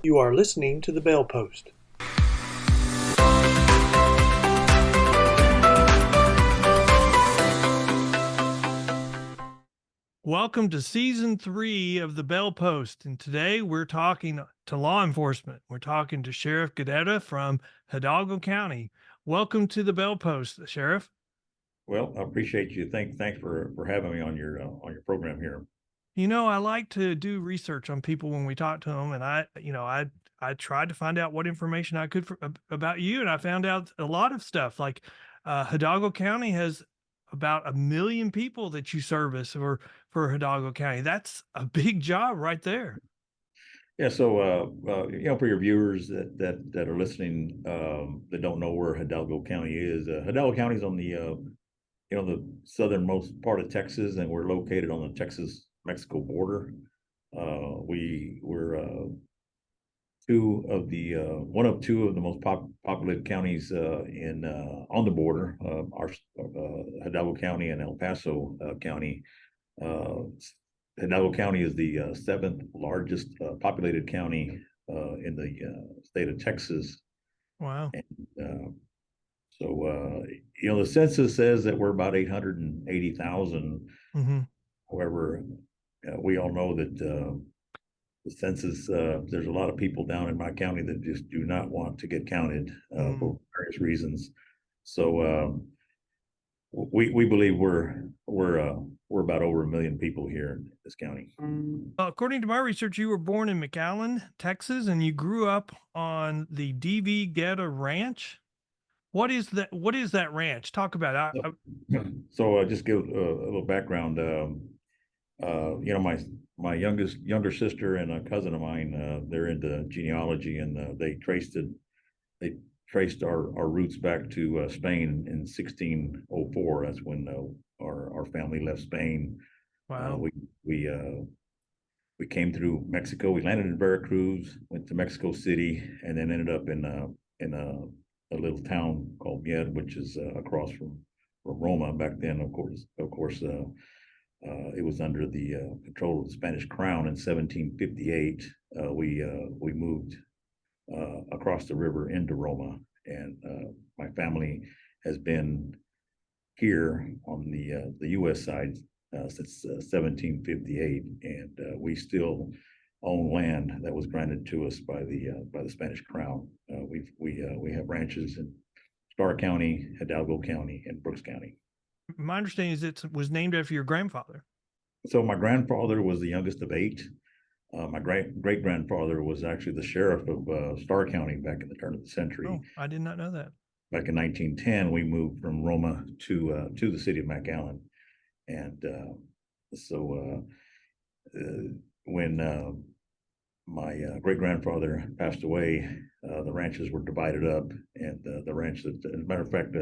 You are listening to the Bell Post. Welcome to Season 3 of the Bell Post, and today we're talking to law enforcement. We're talking to Sheriff Guerra from Hidalgo County. Welcome to the Bell Post, Sheriff. Well, I appreciate you. Thanks for having me on your program here. You know, I like to do research on people when we talk to them, and I tried to find out what information I could about you, and I found out a lot of stuff. Like Hidalgo County has about 1 million people that you service for Hidalgo County. That's a big job right there. Yeah. So, for your viewers that are listening, that don't know where Hidalgo County is, Hidalgo County is on the southernmost part of Texas, and we're located on the Texas-Mexico border. We're one of two of the most populated counties in on the border. Our Hidalgo County and El Paso County. Uh, Hidalgo County is the seventh largest populated county in the state of Texas. Wow. And the census says that we're about 880,000. Mm-hmm. However, we all know that the census, there's a lot of people down in my county that just do not want to get counted for various reasons. So we believe we're about over 1 million people here in this county. According to my research, you were born in McAllen, Texas, and you grew up on the DV Guerra Ranch. What is that? What is that ranch? Talk about it. So just give a little background. My younger sister and a cousin of mine, they're into genealogy, and they traced our roots back to Spain in 1604. That's when our family left Spain. Wow. We came through Mexico. We landed in Veracruz, went to Mexico City, and then ended up in a little town called Mier, which is across from Roma. Back then, of course, it was under the control of the Spanish Crown. In 1758. We moved across the river into Roma, and my family has been here on the U.S. side since 1758, and we still own land that was granted to us by the Spanish Crown. We have ranches in Starr County, Hidalgo County, and Brooks County. My understanding is it was named after your grandfather. So my grandfather was the youngest of 8. My great grandfather was actually the sheriff of Starr County back in the turn of the century. Oh, I did not know that. Back in 1910, we moved from Roma to the city of McAllen, and when my great grandfather passed away, the ranches were divided up, and the ranch that, as a matter of fact,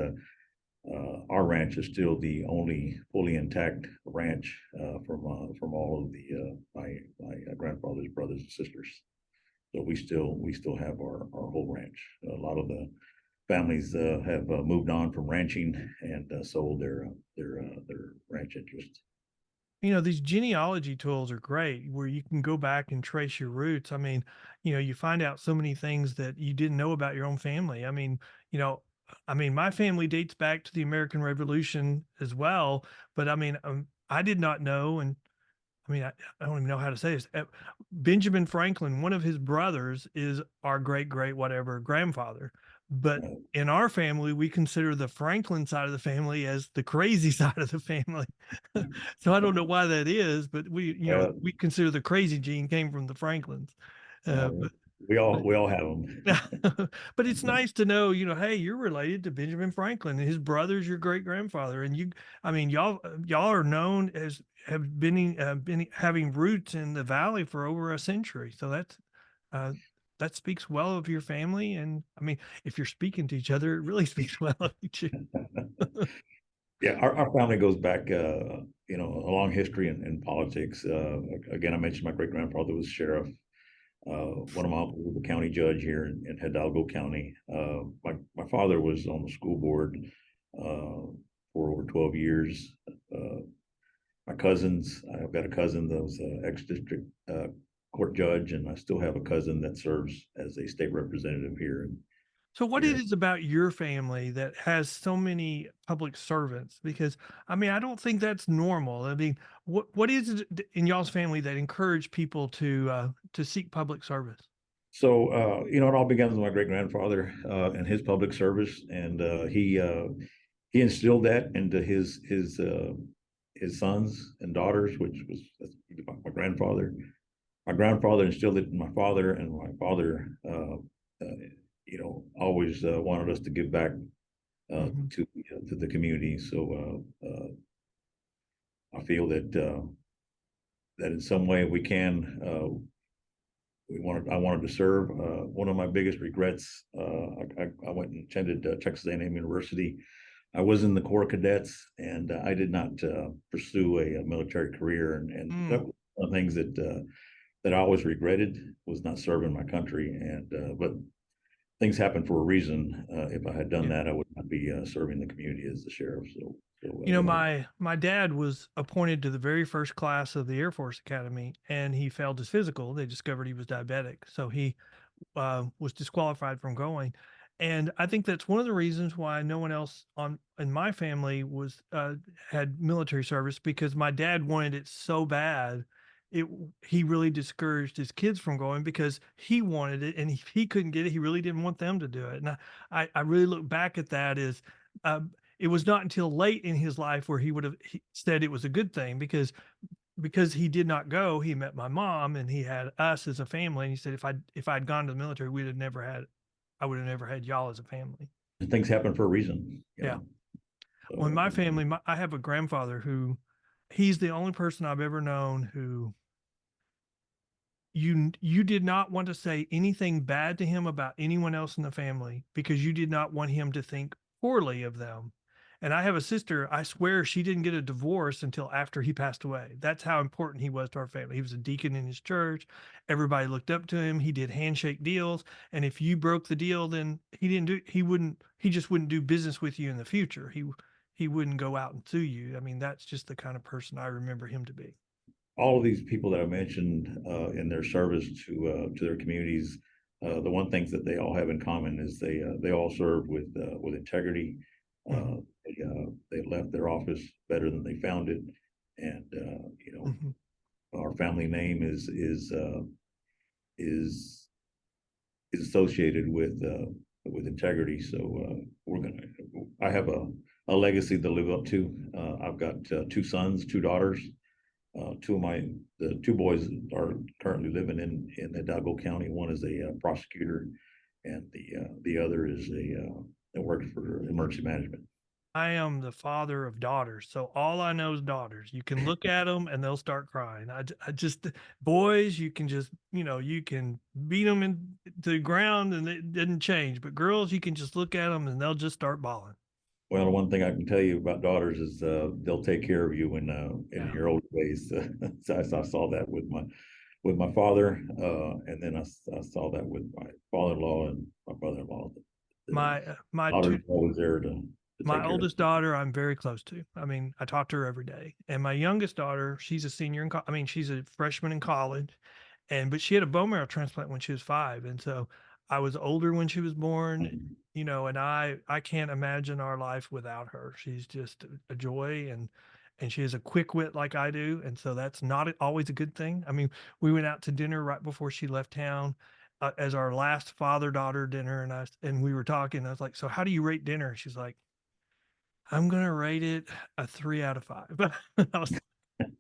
our ranch is still the only fully intact ranch from all of my grandfather's brothers and sisters. So we still have our whole ranch. A lot of the families have moved on from ranching and sold their ranch interest. You know, these genealogy tools are great where you can go back and trace your roots. I mean, you find out so many things that you didn't know about your own family. My family dates back to the American Revolution as well, but I did not know. And I don't even know how to say this. Benjamin Franklin, one of his brothers, is our great whatever grandfather. But in our family, we consider the Franklin side of the family as the crazy side of the family. So I don't know why that is, but we consider the crazy gene came from the Franklins. But we all have them. but it's nice to know, hey, you're related to Benjamin Franklin, and his brother's your great grandfather, and y'all are known as have been having roots in the valley for over a century. So that speaks well of your family, and if you're speaking to each other, it really speaks well of each other. Yeah, our family goes back, a long history in politics. Again, I mentioned my great grandfather was sheriff. One of my uncles was a county judge here in Hidalgo County. My father was on the school board for over 12 years. My cousins, I've got a cousin that was ex-district court judge, and I still have a cousin that serves as a state representative So what it here. is about your family that has so many public servants? Because I mean, I don't think that's normal. I mean, what is it in y'all's family that encourage people to seek public service? So, it all begins with my great grandfather and his public service, and he instilled that into his sons and daughters, which was my grandfather. My grandfather instilled it in my father, and my father, always wanted us to give back Mhm. to the community. So I feel that in some way we can. I wanted to serve. One of my biggest regrets. I went and attended Texas A&M University. I was in the Corps of Cadets, and I did not pursue a military career. And that Mm, was one of the things that I always regretted was not serving my country. And but things happen for a reason. If I had done yeah. that, I would not be serving the community as the sheriff. So You know, my dad was appointed to the very first class of the Air Force Academy, and he failed his physical. They discovered he was diabetic, so he was disqualified from going. And I think that's one of the reasons why no one else on in my family was had military service, because my dad wanted it so bad. He really discouraged his kids from going because he wanted it, and if he couldn't get it, he really didn't want them to do it. And I really look back at that as it was not until late in his life where he said it was a good thing, because he did not go, he met my mom and he had us as a family. And he said, if I'd gone to the military, I would have never had y'all as a family. things happen for a reason. Yeah. Well, in So my family, I have a grandfather who he's the only person I've ever known who you did not want to say anything bad to him about anyone else in the family because you did not want him to think poorly of them. And I have a sister, I swear she didn't get a divorce until after he passed away. That's how important he was to our family. He was a deacon in his church. Everybody looked up to him. He did handshake deals. And if you broke the deal, then he just wouldn't do business with you in the future. He wouldn't go out and sue you. I mean, that's just the kind of person I remember him to be. all of these people that I mentioned in their service to their communities, the one thing that they all have in common is they all serve with integrity. Hmm. They left their office better than they found it, and Hmm. our family name is associated with integrity. So we're gonna. I have a legacy to live up to. I've got two sons, two daughters. The two boys are currently living in Hidalgo County. One is a prosecutor, and the other is that works for emergency management. I am the father of daughters, so all I know is daughters. You can look at them and they'll start crying. I just boys, you can just you can beat them into the ground and it didn't change. But girls, you can just look at them and they'll just start bawling. Well, the one thing I can tell you about daughters is they'll take care of you in Yeah. your older days. So I saw that with my father, and then I saw that with my father-in-law and my brother-in-law. The My daughter's two always there to My take care of oldest daughter, I'm very close to. I mean, I talk to her every day. And my youngest daughter, she's a senior I mean, she's a freshman in college. But she had a bone marrow transplant when she was 5. And so I was older when she was born, them. and I can't imagine our life without her. She's just a joy, and she has a quick wit like I do. And so that's not always a good thing. I mean, we went out to dinner right before she left town. As our last father-daughter dinner, and we were talking. I was like, "So how do you rate dinner?" She's like, I'm gonna rate it a 3 out of 5. I was like,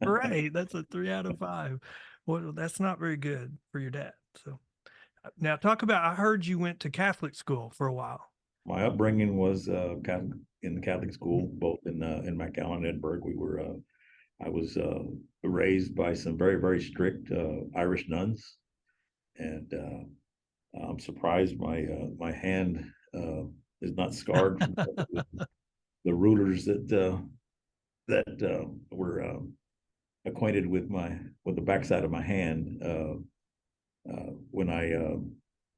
"Great, that's a 3 out of 5." Well, that's not very good for your dad, so, now talk about I heard you went to Catholic school for a while. My upbringing was Catholic, in the Catholic Mhm. school, both in McAllen and Edinburgh. I was raised by some very strict Irish nuns, and I'm surprised my hand is not scarred from the rulers that were acquainted with the backside of my hand when I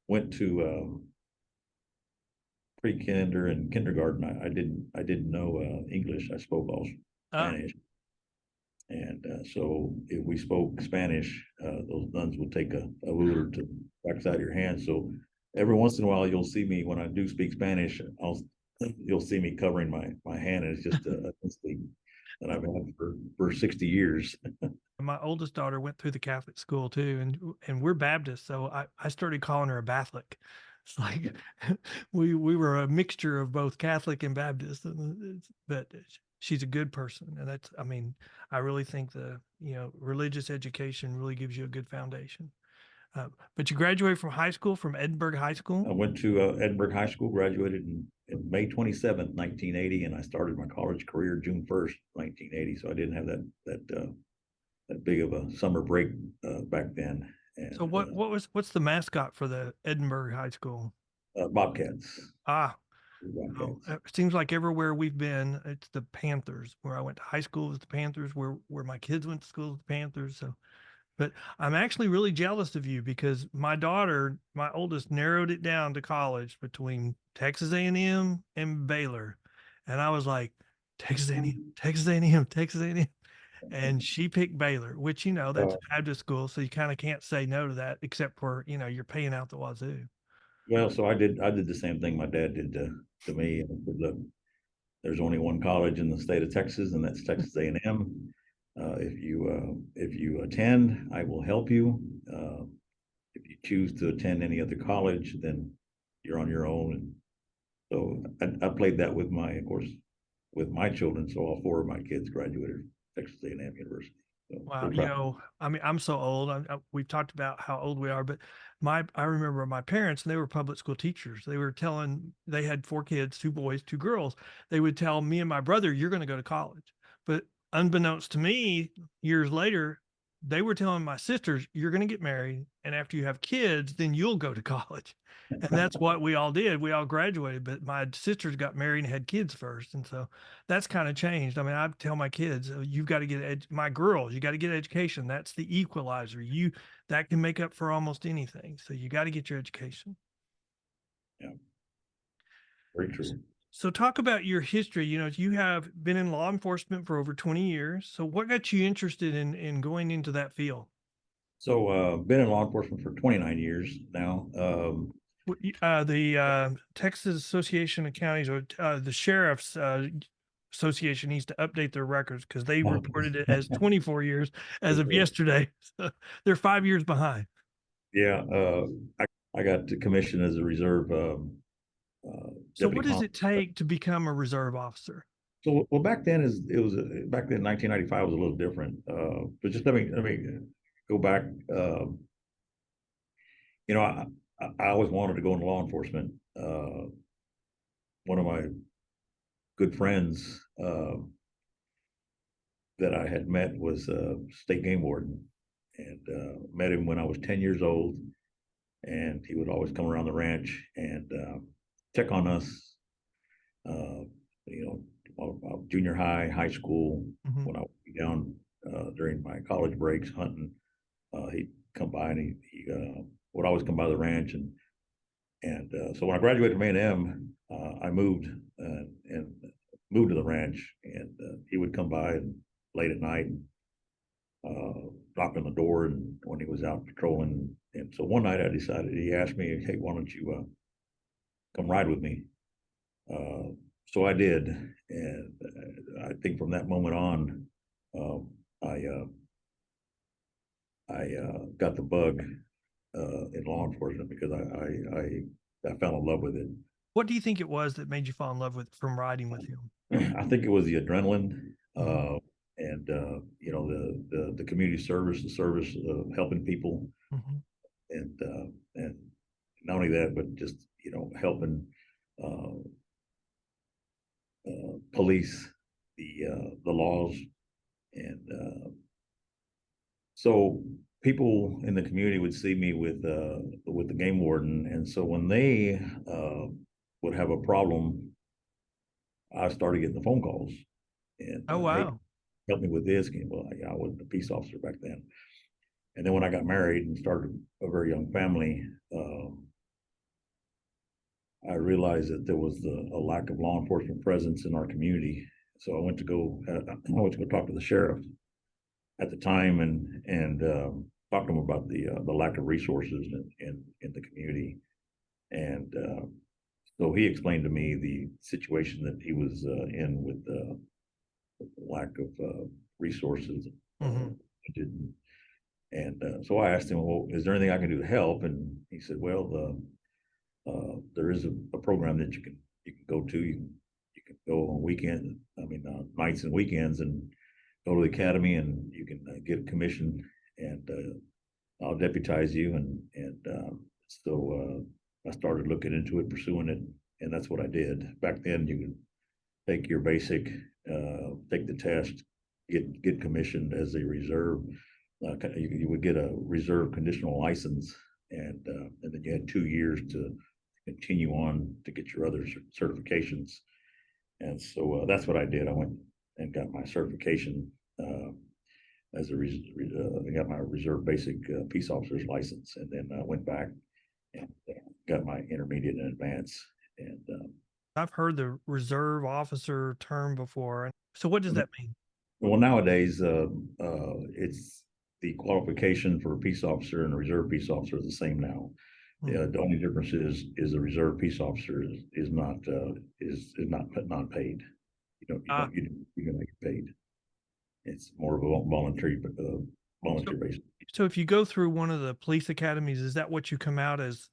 went to pre-kinder and kindergarten. I didn't know English. I spoke all Ah, Spanish, And so if we spoke Spanish, those nuns would take a ruler to backside of your hand. So every once in a while, you'll see me when I do speak Spanish. You'll see me covering my hand, and it's just a instinct that I've had for 60 years. My oldest daughter went through the Catholic school too, and we're Baptist, so I started calling her a Batholic. It's like we were a mixture of both Catholic and Baptist, but she's a good person, and that's I mean I really think the religious education really gives you a good foundation. But you graduated from high school from Edinburgh High School. I went to Edinburgh High School, graduated in May 27th, 1980, and I started my college career June 1st, 1980. So I didn't have that big of a summer break back then. So And what's the mascot for the Edinburgh High School? Bobcats. Ah, oh, Bobcats. it seems like everywhere we've been, it's the Panthers. Where I went to high school was the Panthers. Where my kids went to school was the Panthers. So, but I'm actually really jealous of you because my daughter, my oldest, narrowed it down to college between Texas A&M and Baylor, and I was like, Texas A&M, Texas A&M, Texas A&M, and she picked Baylor, which that's Uh, a Baptist school, so you kind of can't say no to that, except for you're paying out the wazoo. well, so I did the same thing my dad did to me. Look, there's only one college in the state of Texas, and that's Texas A&M. If you attend, I will help you. If you choose to attend any other college, then you're on your own. And so I played that with of course, with my children. So all four of my kids graduated from Texas A&M University. So Wow, we're proud. I mean, I'm so old. We've talked about how old we are, but I remember my parents, and they were public school teachers. They had four kids, two boys, two girls. They would tell me and my brother, "You're going to go to college." But unbeknownst to me, years later, they were telling my sisters, "You're going to get married, and after you have kids, then you'll go to college." And that's what we all did. We all graduated, but my sisters got married and had kids first, and so that's kind of changed. I mean, I tell my kids, you've got to my girls, you got to get education. That's the equalizer. That can make up for almost anything. So you got to get your education. Yeah, very true. So talk about your history. You have been in law enforcement for over 20 years. So what got you interested in going into that field? So been in law enforcement for 29 years now. The Texas Association of Counties, or the Sheriff's Association, needs to update their records because they reported it as 24 years as of yesterday. So they're 5 years behind. Yeah, I got commissioned as a reserve So what deputy does comp. it take to become a reserve officer? So well, back then 1995 was a little different. But just let me go back. You know, I always wanted to go into law enforcement. One of my good friends that I had met was a state game warden, and met him when I was 10 years old. And he would always come around the ranch and check on us. Uh, Junior high, high school, Mhm. when I would be down during my college breaks hunting, he'd come by and he would always come by the ranch. And so when I graduated from A&M, I moved and moved to the ranch, and he would come by and late at night and knock on the door, and when he was out patrolling. And so one night I decided, he asked me, "Hey, why don't you come ride with me?" Uh, so I did, and I think from that moment on, um, I got the bug in law enforcement because I fell in love with it. What do you think it was that made you fall in love with from riding with him? I think it was the adrenaline, Mhm. and the community service, the service of helping people, Mhm. and not only that, but just helping uh, police the laws. And so people in the community would see me with the game warden, and so when they would have a problem, I started getting the phone calls, and Oh, hey, wow. help me with this. Well, I wasn't a peace officer back then. And then when I got married and started a very young family, I realized that there was a lack of law enforcement presence in our community. So I went to go talk to the sheriff, at the time, and talked to him about the lack of resources in the community. And so he explained to me the situation that he was in with the lack of resources. Mhm. Didn't And so I asked him, well, is there anything I can do to help? And he said, well, there is a program that you can go to. You can go on weekend, I mean, nights and weekends, and go to the academy, and you can get a commission, and I'll deputize you. And I started looking into it, pursuing it, and that's what I did. Back then, you could take your basic, take the test, get commissioned as a reserve. You would get a reserve conditional license, and then you had 2 years to continue on to get your other certifications. And so that's what I did. I went and got my certification I got my reserve basic peace officer's license, and then I went back and got my intermediate and advanced. And I've heard the reserve officer term before. So what does that mean? well, nowadays, it's the qualification for a peace officer and a reserve peace officer is the same now. Mhm. The only difference is a reserve peace officer is not non-paid. Ah, You don't get paid. It's more of a so volunteer based. so if you go through one of the police academies, is that what you come out as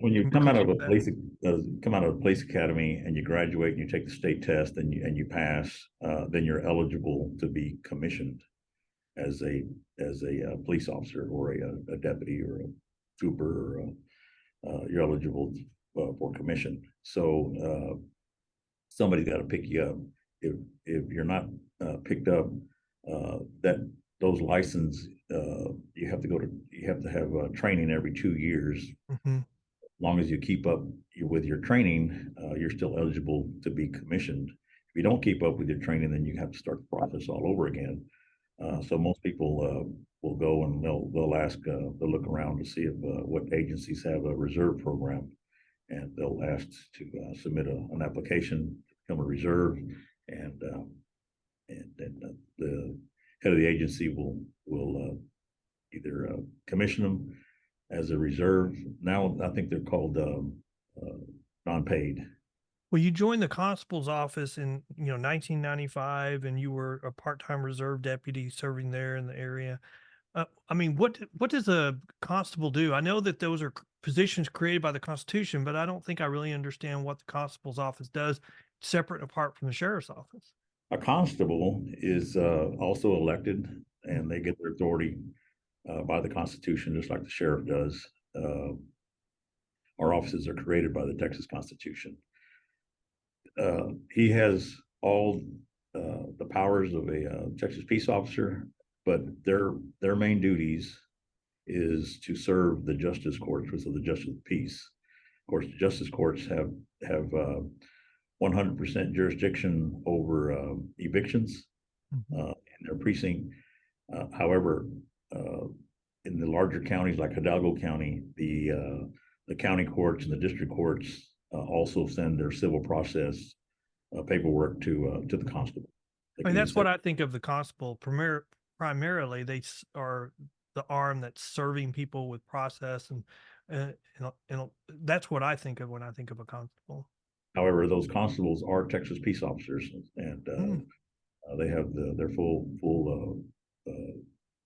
When you come out of complete a that? police academy and you graduate and you take the state test and you pass, then you're eligible to be commissioned as a police officer or a deputy or a trooper, or you're eligible for commission. So somebody's got to pick you up. If you're not picked up, that those license you have to have training every 2 years. Mhm. Long as you keep up with your training, you're still eligible to be commissioned. If you don't keep up with your training, then you have to start the process all over again. So most people will go and they'll ask, they'll look around to see if what agencies have a reserve program, and they'll ask to submit an application to become a reserve, and then the head of the agency will either commission them as a reserve. Now I think they're called non-paid. Well, you joined the constable's office in, 1995, and you were a part-time reserve deputy serving there in the area. I mean, what does a constable do? I know that those are positions created by the Constitution, but I don't think I really understand what the constable's office does, separate and apart from the sheriff's office. A constable is also elected, Mhm. and they get their authority by the Constitution, just like the sheriff does. Our offices are created by the Texas Constitution. He has all the powers of a Texas peace officer, but their main duties is to serve the justice courts, which are the justice of the peace. Of course, the justice courts have 100% jurisdiction over evictions Mhm. in their precinct. However, uh, in the larger counties like Hidalgo County, the county courts and the district courts also send their civil process paperwork to the constable. They I mean, can that's use that. what I think of the constable. Primarily, are the arm that's serving people with process, and that's what I think of when I think of a constable. However, those constables are Texas peace officers, and Mm. they have their full.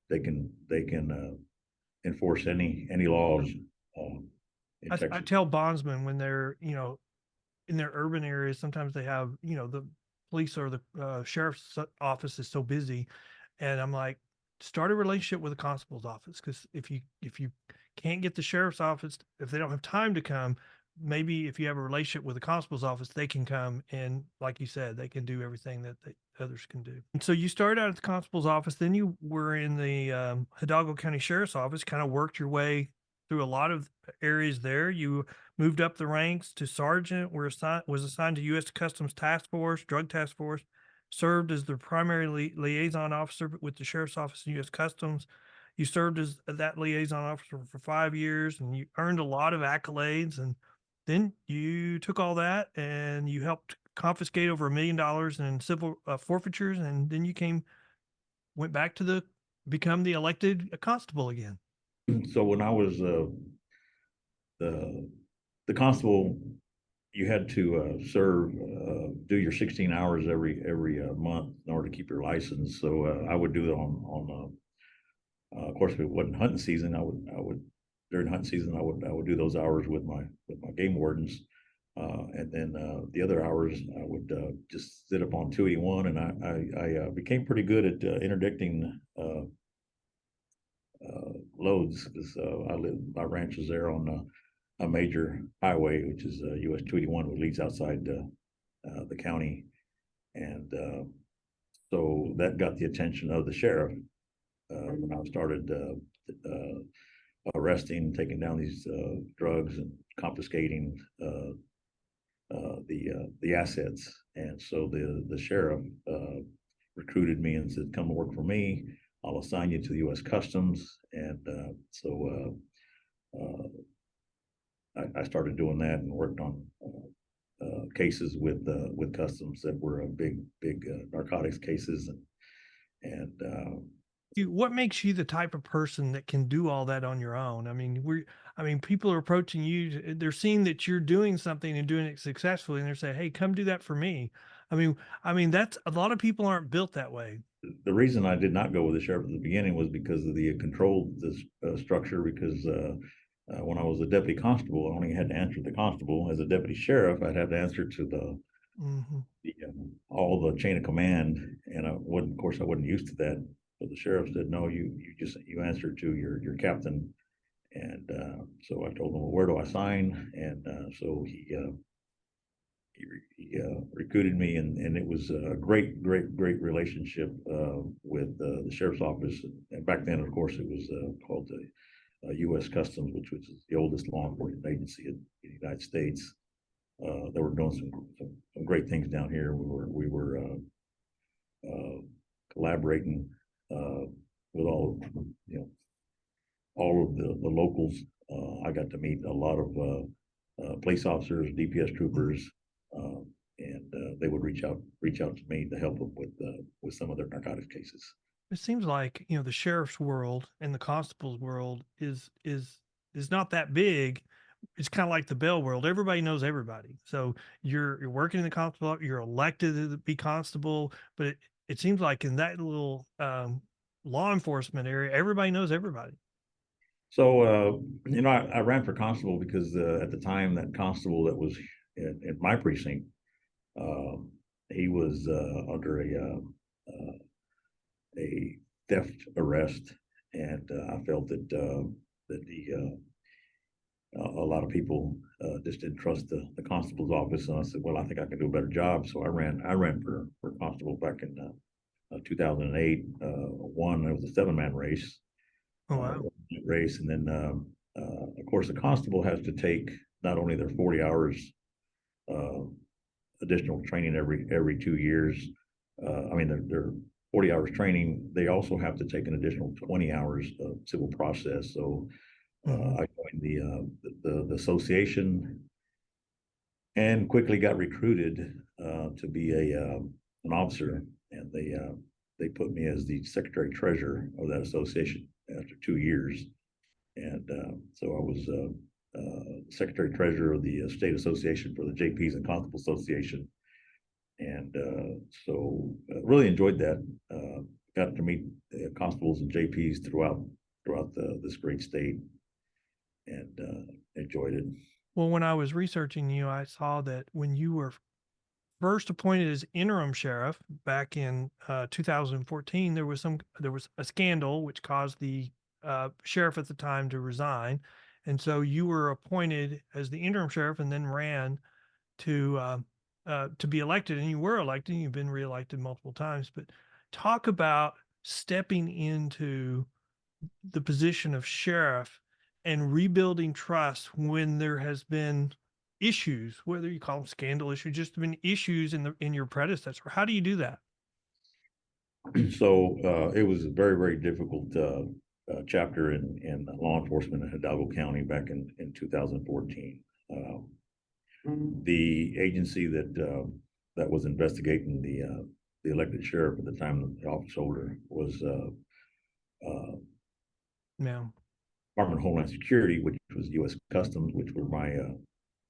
They can enforce any laws in I Texas. tell bondsmen when they're in their urban areas, sometimes they have, the police or the sheriff's office is so busy. And I'm like, start a relationship with the constable's office. Cause if you can't get the sheriff's office, if they don't have time to come, maybe if you have a relationship with the constable's office, they can come. And like you said, they can do everything that others can do. And so you started out at the constable's office, then you were in the Hidalgo County Sheriff's Office, kind of worked your way through a lot of areas there. You moved up the ranks to sergeant, was assigned to U.S. Customs Task Force, Drug Task Force, served as the primary liaison officer with the Sheriff's Office and U.S. Customs. You served as that liaison officer for 5 years, and you earned a lot of accolades. And then you took all that and you helped confiscate over $1 million in civil forfeitures. And then you went back to the become the elected constable again? So when I was the the constable, you had to serve, do your 16 hours every month in order to keep your license. So I would do it on of course, if it wasn't hunting season, I would during hunting season I would do those hours with my game wardens, and then the other hours I would just sit up on 281, and I became pretty good at interdicting loads because my ranch is there on a major highway, which is US 281, which leads outside the county, and so that got the attention of the sheriff when I started arresting, taking down these drugs and confiscating the assets. And so the sheriff recruited me and said, "Come to work for me. I'll assign you to the U.S. Customs." And I started doing that and worked on cases with customs that were big narcotics cases, and What makes you the type of person that can do all that on your own? I mean, people are approaching you, they're seeing that you're doing something and doing it successfully, and they're saying, "Hey, come do that for me." I mean, that's a lot of people aren't built that way. the reason I did not go with the sheriff at the beginning was because of the controlled this structure. Because when I was a deputy constable, I only had to answer to the constable. As a deputy sheriff, I'd have to answer to Mhm. all the chain of command, and I wasn't. Of course, I wasn't used to that. So the sheriff said, "No, you just you answer to your captain." And so I told him, "Well, where do I sign?" And so he recruited me, and it was a great relationship with the sheriff's office. And back then, of course, it was called the U.S. Customs, which was the oldest law enforcement agency in the United States. They were doing some great things down here. We were collaborating with you know all of the locals. I got to meet a lot of police officers, DPS Mhm. troopers, and they would reach out to me to help them with some of their narcotics cases. It seems like, the sheriff's world and the constable's world is not that big. It's kind of like the Bell world. Everybody knows everybody. So you're working in the constable, you're elected to be constable, but it seems like in that little law enforcement area, everybody knows everybody. So I ran for constable because at the time that constable that was in my precinct, um, he was under a theft arrest, and I felt that a lot of people just didn't trust the constable's office. And I said, "Well, I think I can do a better job." So I ran for constable back in 2008. Won. It was a 7-man Oh wow. race, and then of course the constable has to take not only their 40 hours uh, additional training every 2 years. I mean, they're 40 hours training. They also have to take an additional 20 hours of civil process. So Hmm. I joined the association and quickly got recruited to be an officer, and they put me as the secretary treasurer of that association after 2 years. And so I was secretary treasurer of the state association for the JPs and Constable Association, and so really enjoyed that. Got to meet constables and JPs throughout this great state, and enjoyed it. Well, when I was researching you, I saw that when you were first appointed as interim sheriff back in 2014, there was a scandal which caused the sheriff at the time to resign, and so you were appointed as the interim sheriff and then ran to be elected, and you were elected. And you've been reelected multiple times, but talk about stepping into the position of sheriff and rebuilding trust when there has been issues, whether you call them scandal issues, just been issues in your predecessor. How do you do that? So it was a very difficult chapter in law enforcement in Hidalgo County back in 2014. The agency that was investigating the elected sheriff at the time, the office holder, was uh, Yeah. Department of Homeland Security, which was U.S. Customs, which were my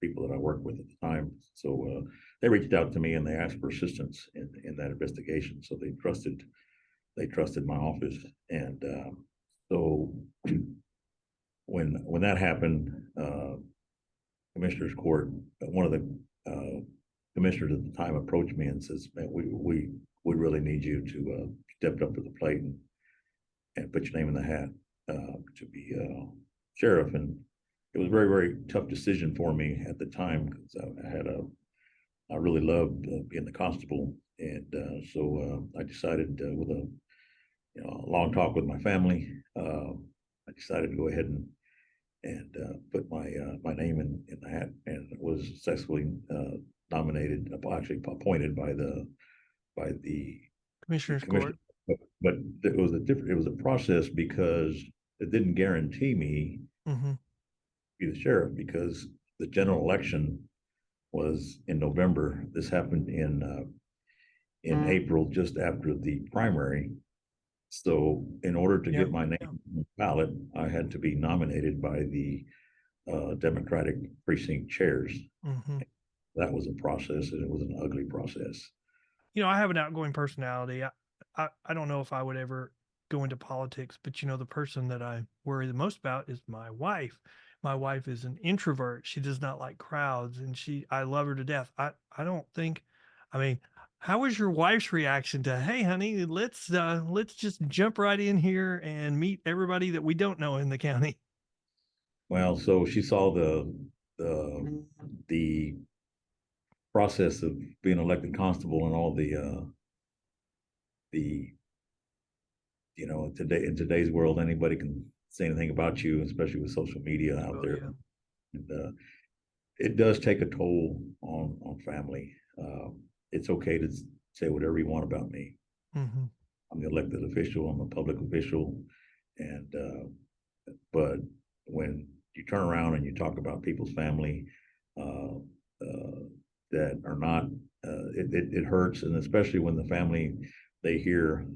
people that I worked with at the time. So they reached out to me and they asked for assistance in that investigation. So they trusted my office, and so when that happened, Commissioner's Court, one of the commissioners at the time approached me and says, "Man, we really need you to step up to the plate and put your name in the hat to be sheriff." And it was a very, very tough decision for me at the time because I really loved being the constable. And so I decided with a long talk with my family, I decided to go ahead and put my name in the hat, and was successfully nominated, actually appointed by the Commissioner's commission. Court. But it was a process because it didn't guarantee me Mm-hmm. be the sheriff, because the general election was in November. This happened in April, just after the primary. So in order to Yeah. get my name Yeah. on the ballot, I had to be nominated by the Democratic precinct chairs. Mm-hmm. That was a process, and it was an ugly process. I have an outgoing personality. I don't know if I would ever go into politics, but the person that I worry the most about is my wife. My wife is an introvert. She does not like crowds, and I love her to death. I don't think, I mean, how was your wife's reaction to, hey, honey, let's just jump right in here and meet everybody that we don't know in the county? Well, so she saw the the process of being elected constable and all the today in today's world, anybody can say anything about you, especially with social media out Oh there. yeah. And it does take a toll on family. It's okay to say whatever you want about me. Mm-hmm. I'm the elected official. I'm a public official, and but when you turn around and you talk about people's family uh, uh, that are not, it hurts, and especially when the family, they hear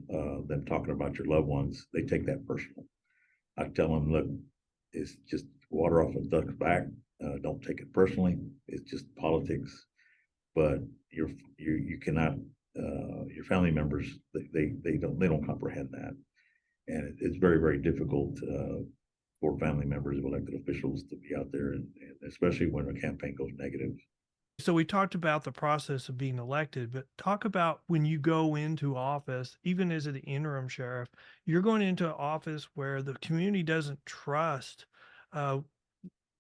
them talking about your loved ones, they take that personal. I tell them, look, it's just water off a duck's back. Don't take it personally. It's just politics. But you cannot. Your family members, they don't comprehend that, and it's very, very difficult for family members of elected officials to be out there, and especially when a campaign goes negative. So we talked about the process of being elected, but talk about when you go into office, even as an interim sheriff, you're going into an office where the community doesn't trust, uh,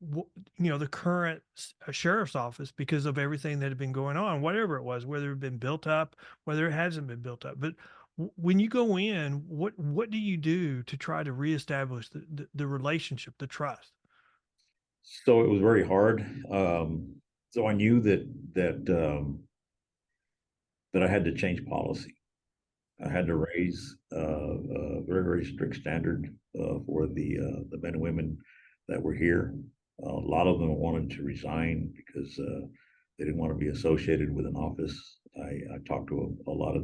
the current sheriff's office because of everything that had been going on, whatever it was, whether it had been built up, whether it hasn't been built up. But when you go in, what do you do to try to reestablish the relationship, the trust? So it was very hard. So I knew that I had to change policy. I had to raise a very, very strict standard for the men and women that were here. A lot of them wanted to resign because they didn't want to be associated with an office. I talked to a lot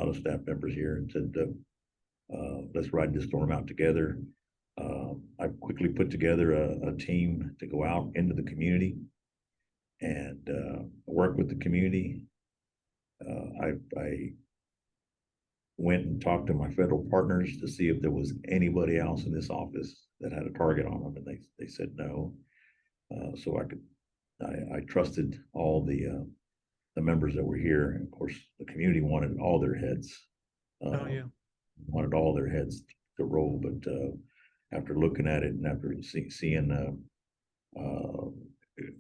of staff members here and said, let's ride this storm out together. I quickly put together a team to go out into the community and work with the community. I went and talked to my federal partners to see if there was anybody else in this office that had a target on them, and they said no. So I trusted all the members that were here, and of course the community wanted all their heads, Oh uh, yeah. wanted all their heads to roll. But after looking at it and after seeing uh,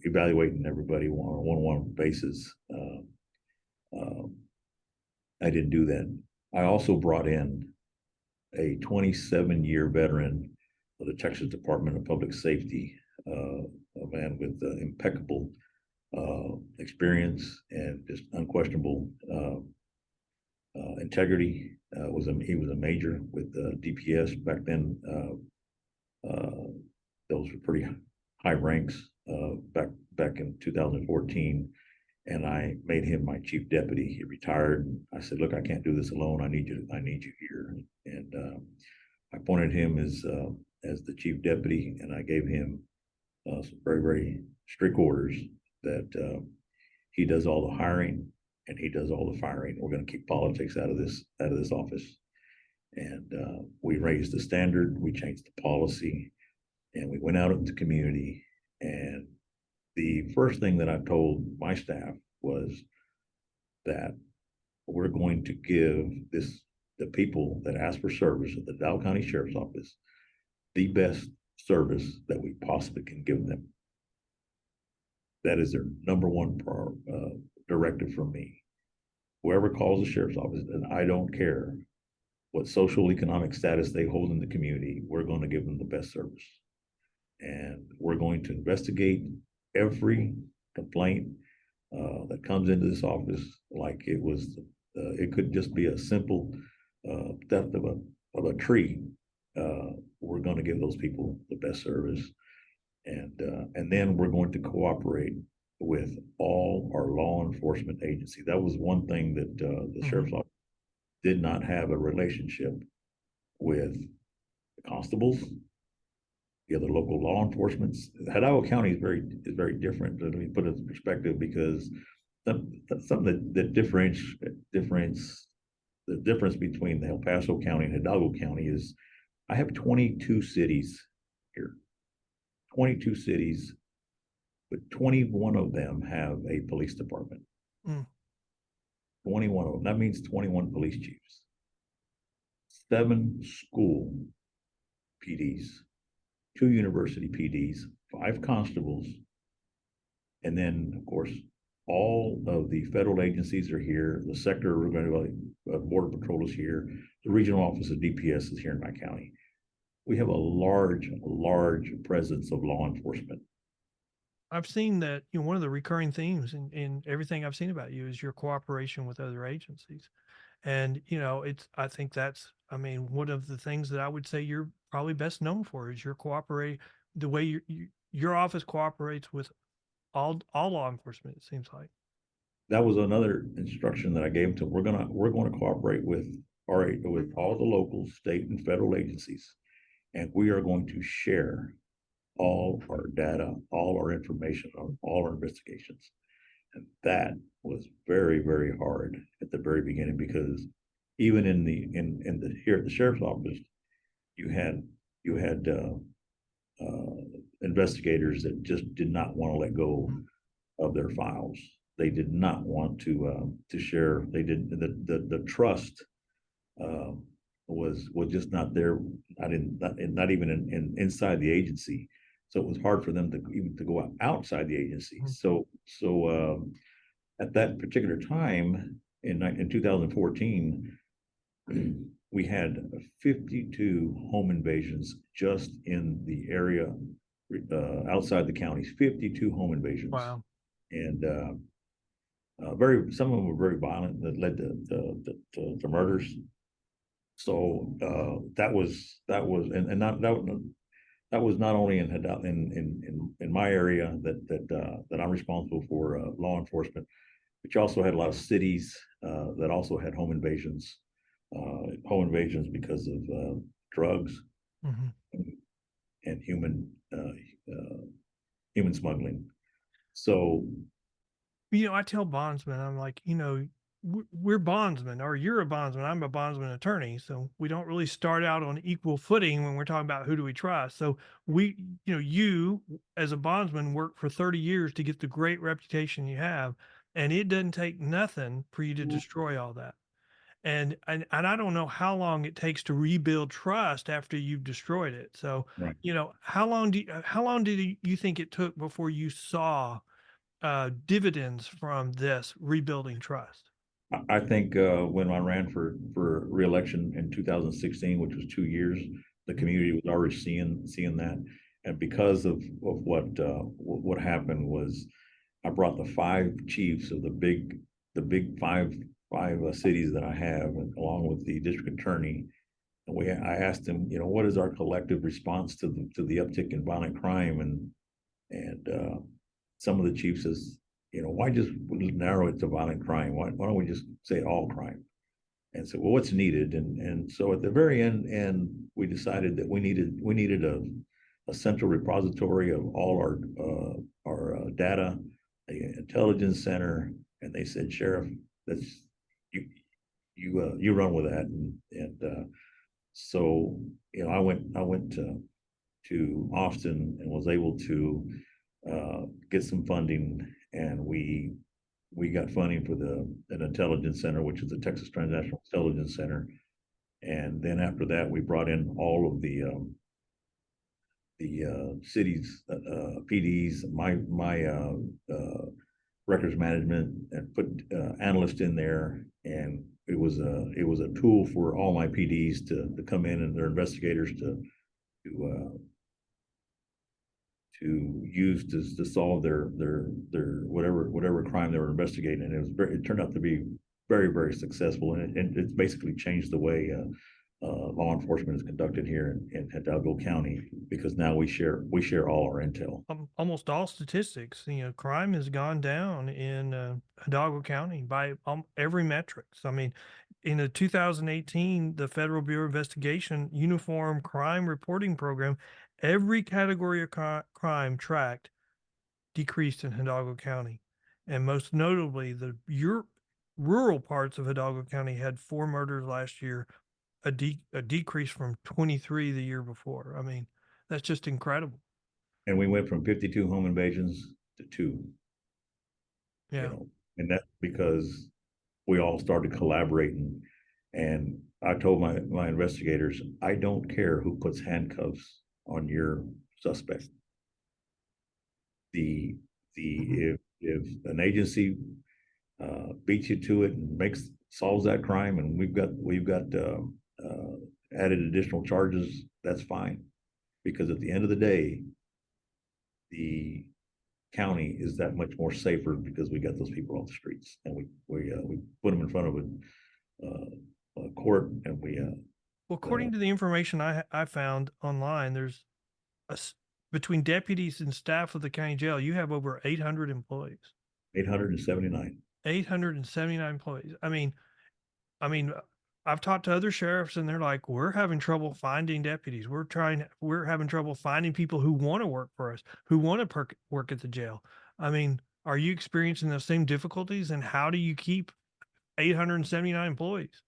evaluating everybody on a one-on-one basis, um, I didn't do that. I also brought in a 27-year veteran of the Texas Department of Public Safety, a man with impeccable experience and just unquestionable integrity. He was a major with DPS back then. Those were pretty high ranks back in 2014, and I made him my chief deputy. He retired. I said, "Look, I can't do this alone. I need you. I need you here." And I appointed him as the chief deputy, and I gave him some very, very strict orders that he does all the hiring and he does all the firing. We're going to keep politics out of this office. And we raised the standard, we changed the policy, and we went out into the community. And the first thing that I told my staff was that we're going to give the people that ask for service at the Hidalgo County Sheriff's Office the best service that we possibly can give them. That is their number one directive from me. Whoever calls the sheriff's office, and I don't care what social economic status they hold in the community, we're going to give them the best service. And we're going to investigate every complaint that comes into this office like it could just be a simple theft of a tree. We're going to give those people the best service, and then we're going to cooperate with all our law enforcement agency. That was one thing that the sheriff's office did not have a relationship with the constables, the other local law enforcement. Hidalgo County is very different. Let me put it in perspective, because something that differentiates the difference between the El Paso County and Hidalgo County is I have 22 cities here, 22 cities, but 21 of them have a police department. 21 of them. That means 21 police chiefs, 7 school PDs, 2 university PDs, 5 constables, and then, of course, all of the federal agencies are here. The sector border patrol is here. The regional office of DPS is here in my county. We have a large presence of law enforcement. I've seen that, you know, one of the recurring themes in everything I've seen about you is your cooperation with other agencies. And, you know, I think that's, I mean, one of the things that I would say you're probably best known for is your cooperate, the way your office cooperates with all law enforcement, it seems like. That was another instruction that I gave to them. We're gonna cooperate with all the local, state, and federal agencies, and we are going to share all our data, all our information on all our investigations. And that was very, very hard at the very beginning, because even here at the sheriff's office, you had investigators that just did not want to let go of their files. They did not want to share. They did the trust was just not there. Not even inside the agency. So it was hard for them to even to go outside the agency. So at that particular time in 2014, we had 52 home invasions just in the area outside the counties. 52 home invasions. Wow. And some of them were very violent, that led to murders. So that was and not that was not only in my area that I'm responsible for law enforcement, but you also had a lot of cities that also had home invasions because of drugs and human smuggling. So, you know, I tell bondsmen, I'm like, you know, we're bondsmen, or you're a bondsman. I'm a bondsman attorney. So we don't really start out on equal footing when we're talking about who do we trust. So you as a bondsman work for 30 years to get the great reputation you have. And it doesn't take nothing for you to destroy all that. And I don't know how long it takes to rebuild trust after you've destroyed it. So, right. you know, how long did you think it took before you saw dividends from this rebuilding trust? I think when I ran for reelection in 2016, which was 2 years, the community was already seeing that, and because of what happened was, I brought the 5 chiefs of the big five cities that I have, and along with the district attorney, and I asked them, you know, what is our collective response to the uptick in violent crime, and some of the chiefs says, you know, why just narrow it to violent crime? Why don't we just say all crime? and said, well, what's needed? And so at the very end, we decided that we needed a central repository of all our data, the intelligence center. And they said, Sheriff, that's you you run with that. And so I went to Austin and was able to get some funding, and we got funding for an intelligence center, which is the Texas Transnational Intelligence Center. And then after that, we brought in all of the city's PDs, my records management, and put analysts in there. And it was a tool for all my PDs to come in, and their investigators to to use to solve their whatever crime they were investigating. And it turned out to be very successful, and it's basically changed the way law enforcement is conducted here in Hidalgo County, because now we share all our intel. Almost all statistics, crime has gone down in Hidalgo County by every metric. So, I mean, in the 2018, the Federal Bureau of Investigation Uniform Crime Reporting Program, every category of crime tracked decreased in Hidalgo County. And most notably, your rural parts of Hidalgo County had 4 murders last year, a decrease from 23 the year before. I mean, that's just incredible. And we went from 52 home invasions to 2, Yeah. and that's because we all started collaborating. And I told my investigators, I don't care who puts handcuffs on your suspect. The Mhm. if an agency beats you to it and solves that crime, and we've got added additional charges, that's fine, because at the end of the day, the county is that much more safer because we got those people off the streets, and we put them in front of a court, and we Well, according to the information I found online, there's a s between deputies and staff of the county jail, you have over 800 employees. 879. 879 employees. I mean, I've talked to other sheriffs and they're like, "We're having trouble finding deputies. We're having trouble finding people who wanna work for us, who wanna work at the jail." I mean, are you experiencing those same difficulties, and how do you keep 879 employees?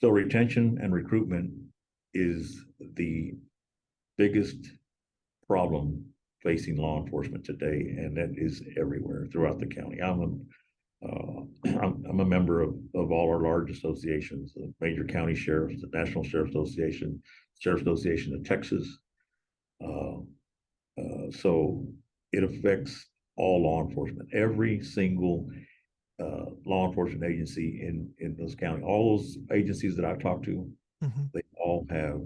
So retention and recruitment is the biggest problem facing law enforcement today, and that is everywhere throughout the county. I'm a member of all our large associations, the major county sheriffs, the National Sheriff's Association of Texas. Uh, so it affects all law enforcement, every single law enforcement agency in those county. All those agencies that I've talked to, Mhm. they all have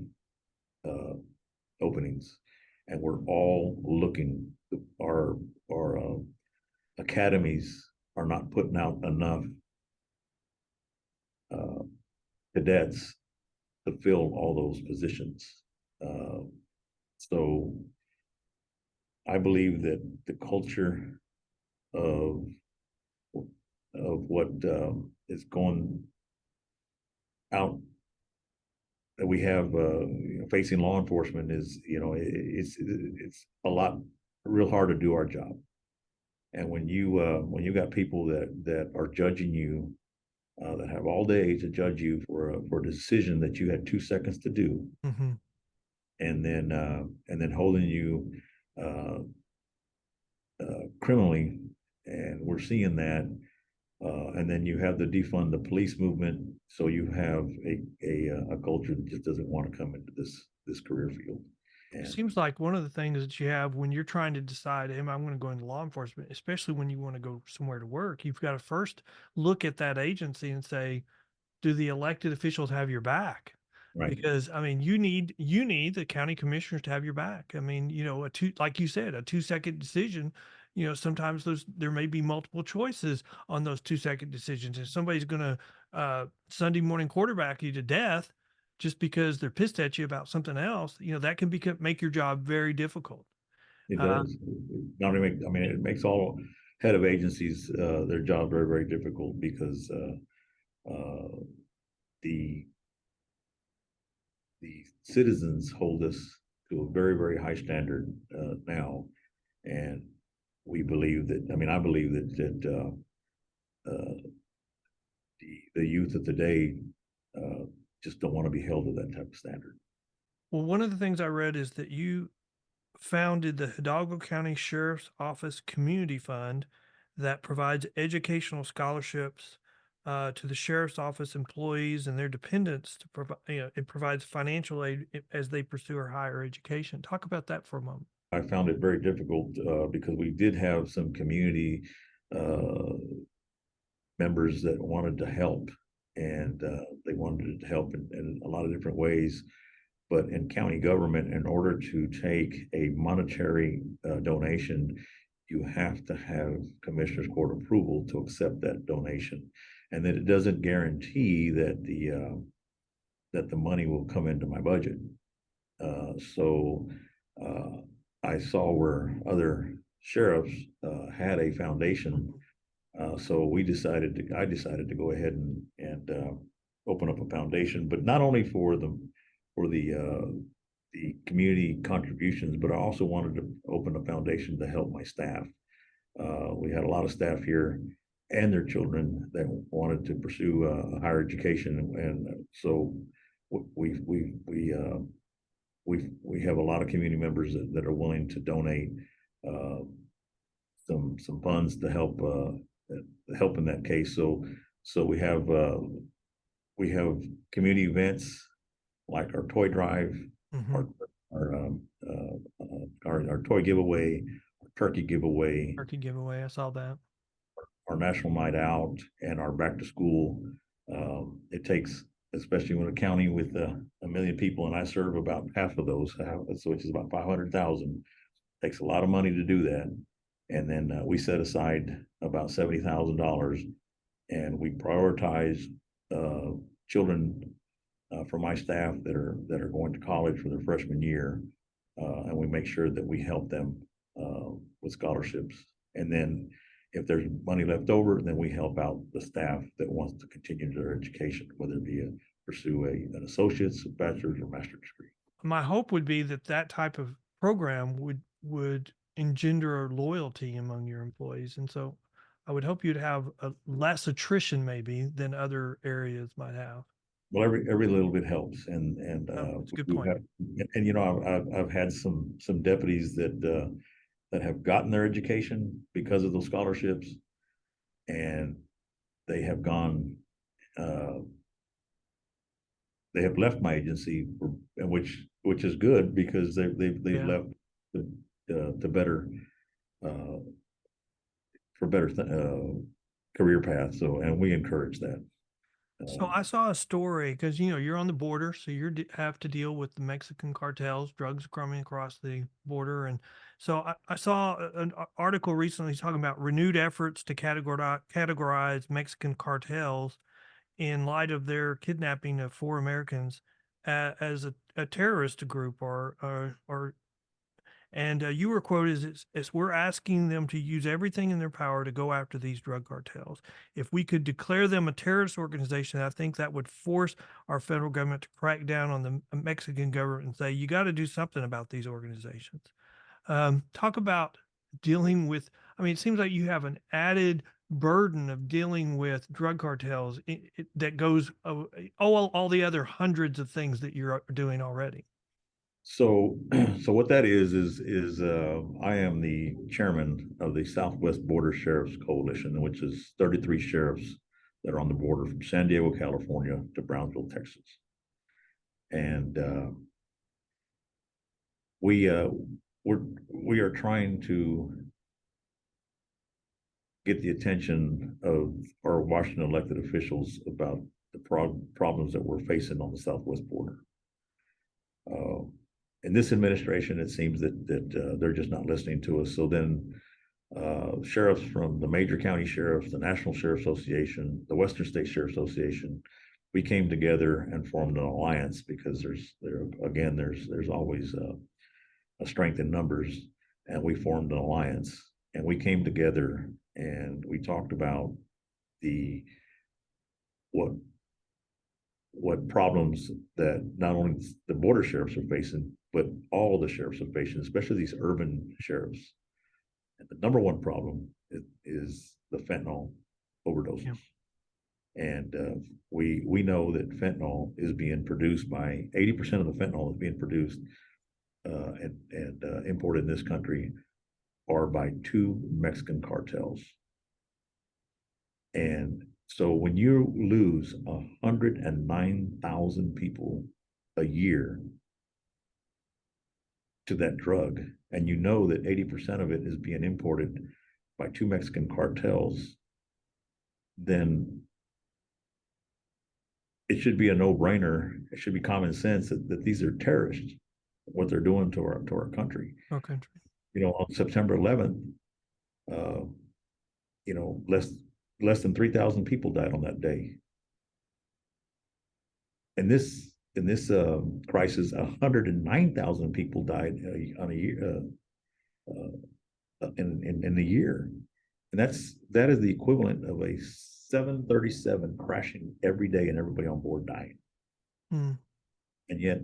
uh, openings, and we're all looking. Our academies are not putting out enough uh, cadets to fill all those positions. Uh, so I believe that the culture of what is going out that we have facing law enforcement is, it's a lot real hard to do our job. And when you got people that are judging you, that have all day to judge you for a decision that you had 2 seconds to do, Mhm. and then holding you uh, criminally, and we're seeing that. And then you have the defund the police movement, so you have a culture that just doesn't want to come into this career field. It And seems like one of the things that you have when you're trying to decide, "Am I gonna go into law enforcement?" Especially when you wanna go somewhere to work, you've gotta first look at that agency and say, do the elected officials have your back? right, Because I mean, you need the county commissioners to have your back. I mean, like you said, a 2-second decision. Sometimes there may be multiple choices on those 2-second decisions. If somebody's gonna Sunday morning quarterback you to death just because they're pissed at you about something else, that can make your job very difficult. it Uh, does. Not only I mean, it makes all head of agencies their job very difficult, because the the citizens hold us to a very, very high standard now, and we believe that. I mean, I believe that the youth of today just don't want to be held to that type of standard. Well, one of the things I read is that you founded the Hidalgo County Sheriff's Office Community Fund that provides educational scholarships to the sheriff's office employees and their dependents to provide, it provides financial aid as they pursue a higher education. Talk about that for a moment. I found it very difficult because we did have some community uh, members that wanted to help, and they wanted to help in a lot of different ways. But in county government, in order to take a monetary donation, you have to have commissioners court approval to accept that donation, and that it doesn't guarantee that the money will come into my budget. So I saw where other sheriffs had a foundation, so I decided to go ahead and open up a foundation, but not only for the community contributions, but I also wanted to open a foundation to help my staff. We had a lot of staff here and their children that wanted to pursue a higher education, and so we we have a lot of community members that are willing to donate uh, some funds to help in that case. So we have community events like our toy drive, Hmm. our our toy giveaway, our turkey giveaway, Turkey giveaway. I saw that. our national night out, and our back to school. It takes, especially in a county with 1 million people, and I serve about half of those, so which is about 500,000. Takes a lot of money to do that, and then we set aside about $70,000, and we prioritize children for my staff that are going to college for their freshman year, and we make sure that we help them with scholarships. And then if there's money left over, then we help out the staff that wants to continue their education, whether it be pursue an associate's, a bachelor's, or master's degree. My hope would be that that type of program would engender loyalty among your employees, and so I would hope you'd have a less attrition maybe than other areas might have. Well, every little bit helps, and Oh, that's a good we point. have, and I've had some deputies that have gotten their education because of those scholarships, and they have gone, uh, they have left my agency, and which is good because they've Yeah. left to better uh, for better career paths. So, and we encourage that. So Um, I saw a story because you're on the border, so have to deal with the Mexican cartels, drugs coming across the border, and so I saw an article recently talking about renewed efforts to categorize Mexican cartels in light of their kidnapping of 4 Americans as a terrorist group or and you were quoted as we're asking them to use everything in their power to go after these drug cartels. If we could declare them a terrorist organization, I think that would force our federal government to crack down on the Mexican government and say, you got to do something about these organizations. Talk about dealing with, I mean, it seems like you have an added burden of dealing with drug cartels that goes, all the other hundreds of things that you're doing already. so, so what that is I am the chairman of the Southwest Border Sheriffs Coalition, which is 33 sheriffs that are on the border from San Diego, California, to Brownsville, Texas, and we we are trying to get the attention of our Washington elected officials about the problems that we're facing on the southwest border. Uh, in this administration, it seems that they're just not listening to us. So then, sheriffs from the major county sheriffs, the National Sheriff Association, the Western State Sheriff Association, we came together and formed an alliance because there's always a strength in numbers, and we formed an alliance, and we came together and we talked about the what what problems that not only the border sheriffs are facing, but all the sheriffs are facing, especially these urban sheriffs. And the number one problem is the fentanyl Yeah. overdoses. And we know that fentanyl is being produced by 80% of the fentanyl is being produced and imported in this country are by two Mexican cartels. And so when you lose 109,000 people a year to that drug, and you know that 80% of it is being imported by two Mexican cartels, then it should be a no-brainer. It should be common sense that these are terrorists, what they're doing to our country. Our country. You know, on September 11th, uh, you know, less than 3,000 people died on that day. In this crisis, 109,000 people died on a year in the year, and that is the equivalent of a 737 crashing every day and everybody on board dying. Mm. And yet,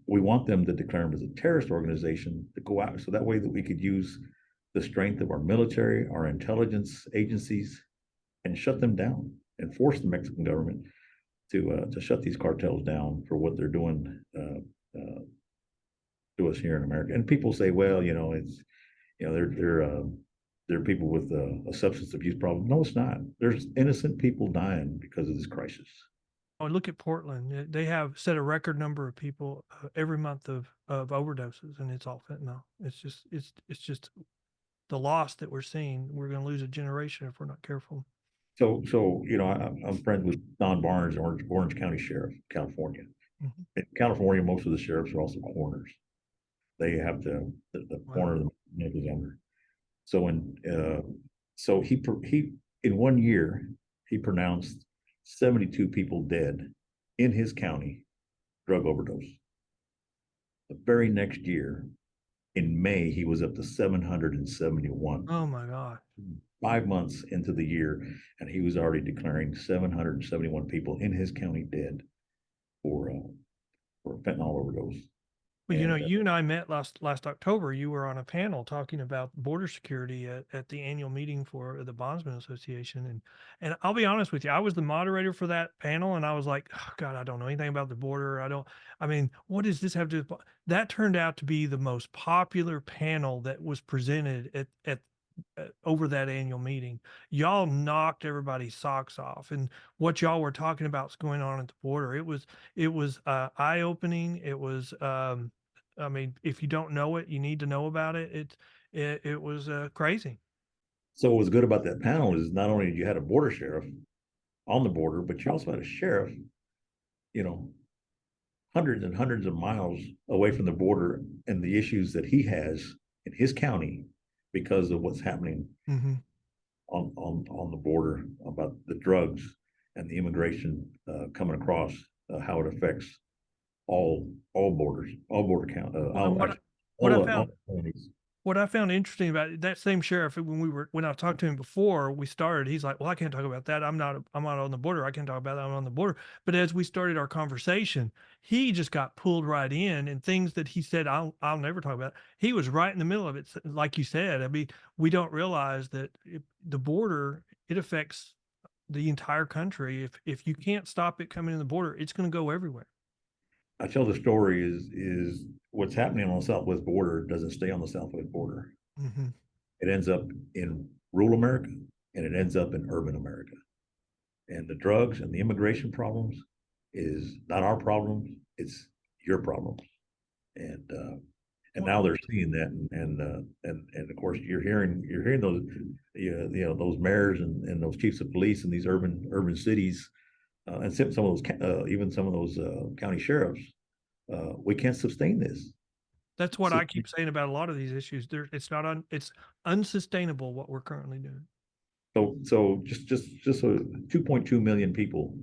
we want them to declare them as a terrorist organization to go out, so that way that we could use the strength of our military, our intelligence agencies, and shut them down and force the Mexican government to shut these cartels down for what they're doing to us here in America. And people say, well, you know, it's they're people with a substance abuse problem. No, it's not. There's innocent people dying because of this crisis. Oh, look at Portland. They have set a record number of people every month of overdoses, and it's all fentanyl. It's just the loss that we're seeing. We're going to lose a generation if we're not careful. So you know, I'm friends with Don Barnes, Orange County Sheriff, California. Mm-hmm. In California, most of the sheriffs are also coroners. They have the Wow. corner of the neck is under. So so he in 1 year he pronounced 72 people dead in his county, drug overdose. The very next year, in May, he was up to 771. Oh my God. 5 months into the year, and he was already declaring 771 people in his county dead for fentanyl overdose. Well, And you and I met last October. You were on a panel talking about border security at the annual meeting for the Bondsman Association, and I'll be honest with you, I was the moderator for that panel, and I was like, oh, God, I don't know anything about the border. I mean, what does this have to do? That turned out to be the most popular panel that was presented at over that annual meeting. Y'all knocked everybody's socks off, and what y'all were talking about is going on at the border. It was eye opening. It was I mean, if you don't know it, you need to know about it. It was crazy. so what was good about that panel is not only did you had a border sheriff on the border, but you also had a sheriff, you know, hundreds and hundreds of miles away from the border and the issues that he has in his county because of what's happening Hmm. on the border about the drugs and the immigration coming across, how it affects all borders, all border count, Well, and actually, what I all found counties. what I found interesting about it, that same sheriff, when I talked to him before we started, he's like, "Well, I can't talk about that. I'm not on the border. I can't talk about that. I'm on the border." But as we started our conversation, he just got pulled right in, and things that he said, I'll never talk about. He was right in the middle of it, like you said. I mean, we don't realize that the border, it affects the entire country. If you can't stop it coming in the border, it's going to go everywhere. I tell the story is what's happening on the southwest border doesn't stay on the southwest border. Hmm. It ends up in rural America and it ends up in urban America. And the drugs and the immigration problems is not our problems; it's your problems. And now they're seeing that, and of course you're hearing those those mayors and those chiefs of police in these urban cities, and some of those even some of those county sheriffs. We can't sustain this. That's what So, I keep saying about a lot of these issues. It's unsustainable what we're currently doing. so just so 2.2 million people,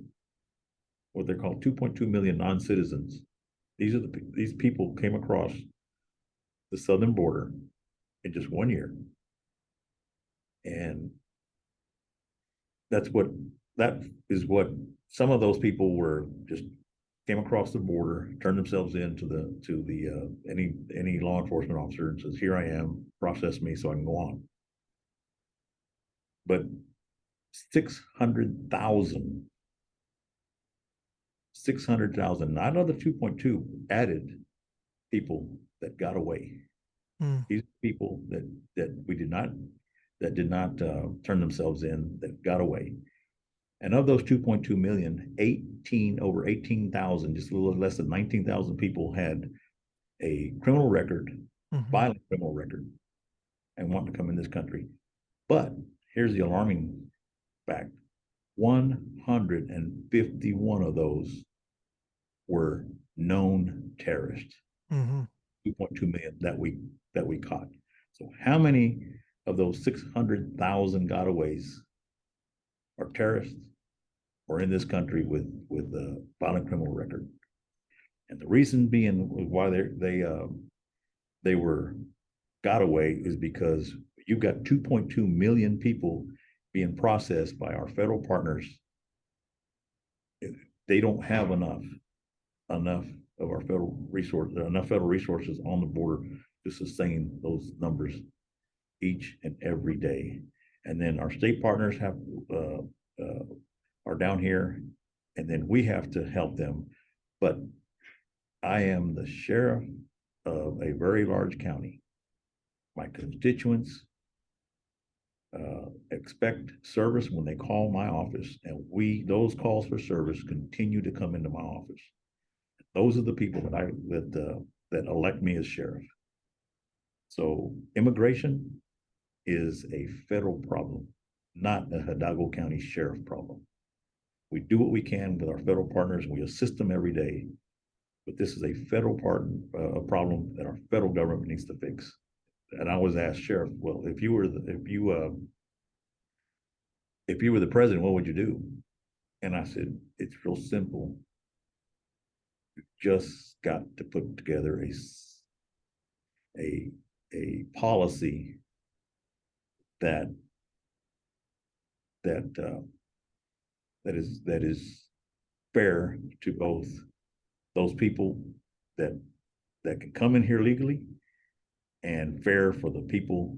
what they're called 2.2 million non-citizens. These people came across the southern border in just 1 year, and that's what that is what some of those people were just came across the border, turned themselves in to the any law enforcement officer and says, "Here I am, process me so I can go on." But 600,000, 600,000, not another 2.2 added people that got away. Mm, These people that we did not that did not turn themselves in that got away. And of those 2.2 million, 18 over 18,000, just a little less than 19,000 people had a criminal record, mhm, violent criminal record, and want to come in this country. But here's the alarming fact: 151 of those were known terrorists. mhm. 2.2 million that we caught. So how many of those 600,000 gotaways are terrorists or in this country with a violent criminal record? And the reason being why they were got away is because you've got 2.2 million people being processed by our federal partners. They don't have enough of our federal resources on the border to sustain those numbers each and every day. And then our state partners have are down here, and then we have to help them. But I am the sheriff of a very large county. My constituents expect service when they call my office, and those calls for service continue to come into my office. Those are the people that elect me as sheriff. So immigration is a federal problem, not a Hidalgo County sheriff problem. We do what we can with our federal partners, and we assist them every day. But this is a federal problem that our federal government needs to fix. And I was asked, Sheriff, well, if you were the president, what would you do? And I said, it's real simple. You just got to put together a policy that that that is fair to both those people that can come in here legally, and fair for the people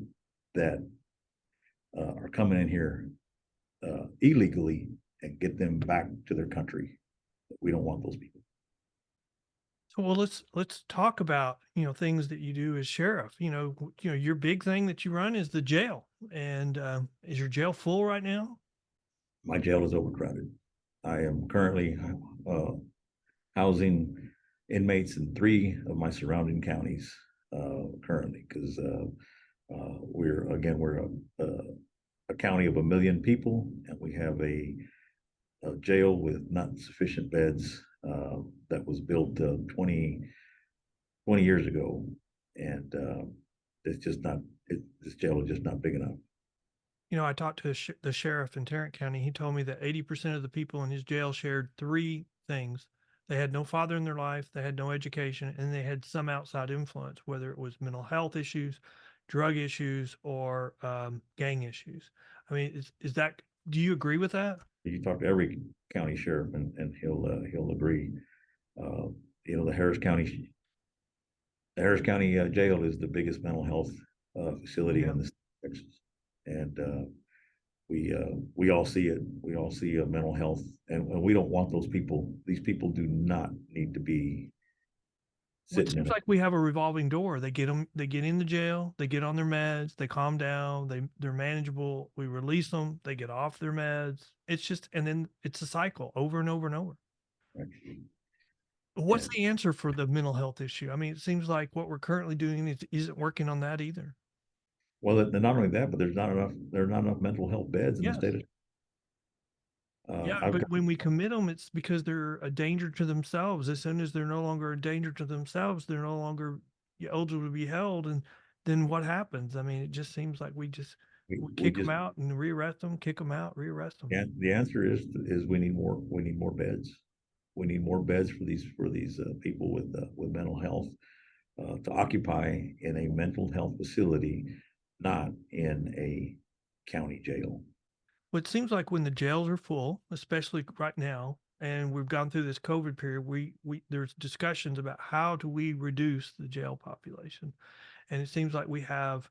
that are coming in here illegally, and get them back to their country. We don't want those people. So, well, let's talk about, things that you do as sheriff. Your big thing that you run is the jail, and is your jail full right now? My jail is overcrowded. I am currently uh, housing inmates in 3 of my surrounding counties currently, because we're a county of 1 million people, and we have a jail with not sufficient beds that was built 20 years ago, and it's just not this jail is just not big enough. I talked to the sheriff in Tarrant County. He told me that 80% of the people in his jail shared three things. They had no father in their life, they had no education, and they had some outside influence, whether it was mental health issues, drug issues, or gang issues. I mean, do you agree with that? You talk to every county sheriff, and he'll agree. Uh, the Harris County jail is the biggest mental health facility Yeah. in the state of Texas, and we all see it. We all see mental health, and we don't want those people. These people do not need to be Well, it sitting in seems a. like we have a revolving door. They get in the jail, they get on their meds, they calm down, they're manageable. We release them, they get off their meds. It's just, and then it's a cycle over and over and over. What's And the answer for the mental health issue? I mean, it seems like what we're currently doing isn't working on that either. well, not only that, but there's not enough mental health beds in the Yes. state of. Yeah, I've but got when we commit them, it's because they're a danger to themselves. As soon as they're no longer a danger to themselves, they're no longer eligible to be held. And then what happens? I mean, it just seems like we we kick them just out and rearrest them, kick them out, rearrest them. and the answer is we need more beds. We need more beds for these people with mental health to occupy in a mental health facility, not in a county jail. Well, it seems like when the jails are full, especially right now, and we've gone through this COVID period, we there's discussions about how do we reduce the jail population. And it seems like we have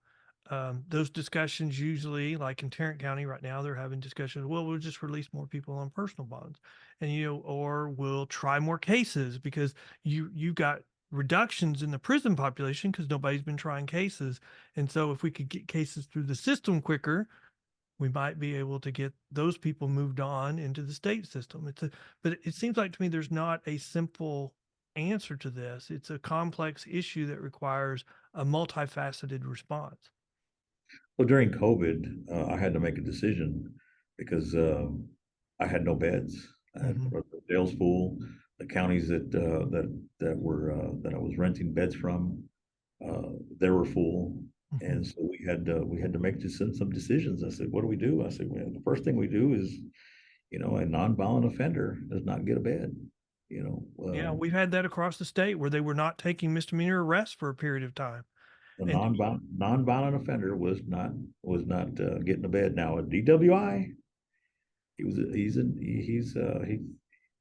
those discussions usually, like in Tarrant County right now, they're having discussions. Well, we'll just release more people on personal bonds, and or we'll try more cases because you've got reductions in the prison population because nobody's been trying cases. And so, if we could get cases through the system quicker, we might be able to get those people moved on into the state system. But it seems like to me there's not a simple answer to this. It's a complex issue that requires a multifaceted response. Well, during COVID, I had to make a decision because I had no beds. I had Hmm. the jails full. The counties that I was renting beds from, they were full, Hmm. and so we had to make just some decisions. I said, "What do we do?" I said, "Well, the first thing we do is, a nonviolent offender does not get a bed." You know, Yeah, we've had that across the state where they were not taking misdemeanor arrests for a period of time. a And nonviolent offender was not getting a bed. Now a DWI, he's